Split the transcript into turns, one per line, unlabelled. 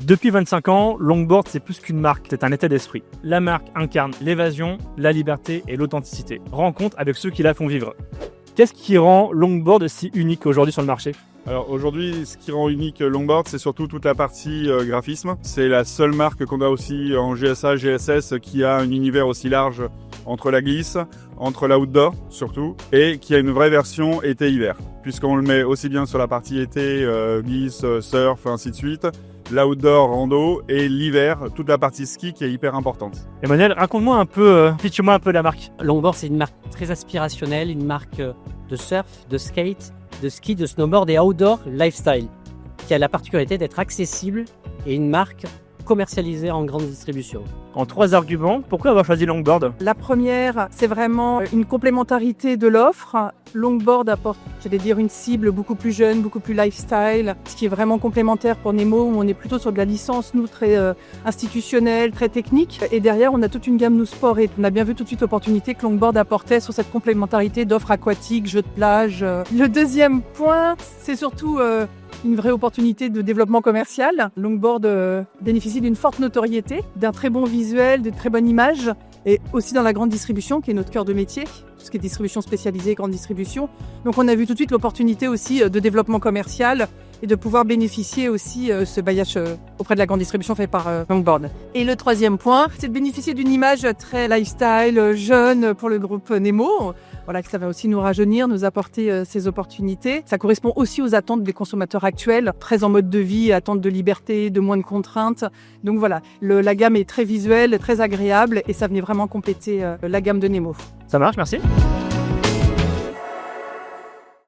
Depuis 25 ans, Longboard, c'est plus qu'une marque, c'est un état d'esprit. La marque incarne l'évasion, la liberté et l'authenticité. Rencontre avec ceux qui la font vivre. Qu'est-ce qui rend Longboard si unique aujourd'hui sur le marché ?
Alors aujourd'hui, ce qui rend unique Longboard, c'est surtout toute la partie graphisme. C'est la seule marque qu'on a aussi en GSA, GSS qui a un univers aussi large entre la glisse, entre l'outdoor surtout, et qui a une vraie version été-hiver. Puisqu'on le met aussi bien sur la partie été, glisse, surf, ainsi de suite, l'outdoor, rando, et l'hiver, toute la partie ski qui est hyper importante.
Emmanuel, raconte-moi un peu, pitch-moi un peu la marque.
Longboard, c'est une marque très aspirationnelle, une marque de surf, de skate, de ski, de snowboard et outdoor lifestyle, qui a la particularité d'être accessible et une marque commercialisée en grande distribution.
En 3 arguments, pourquoi avoir choisi Longboard ?
La première, c'est vraiment une complémentarité de l'offre. Longboard apporte, une cible beaucoup plus jeune, beaucoup plus lifestyle, ce qui est vraiment complémentaire pour Nemo, où on est plutôt sur de la licence, nous, très institutionnelle, très technique. Et derrière, on a toute une gamme, nous, sport. Et on a bien vu tout de suite l'opportunité que Longboard apportait sur cette complémentarité d'offres aquatiques, jeux de plage. Le deuxième point, c'est surtout une vraie opportunité de développement commercial. Longboard bénéficie d'une forte notoriété, d'un très bon visuel, de très bonne image, et aussi dans la grande distribution, qui est notre cœur de métier, tout ce qui est distribution spécialisée, grande distribution. Donc on a vu tout de suite l'opportunité aussi de développement commercial et de pouvoir bénéficier aussi ce bailliage auprès de la grande distribution fait par Longboard. Et le troisième point, c'est de bénéficier d'une image très lifestyle, jeune pour le groupe Nemo. Voilà, que ça va aussi nous rajeunir, nous apporter ces opportunités. Ça correspond aussi aux attentes des consommateurs actuels, très en mode de vie, attentes de liberté, de moins de contraintes. Donc voilà, la gamme est très visuelle, très agréable et ça venait vraiment compléter la gamme de Nemo.
Ça marche, merci.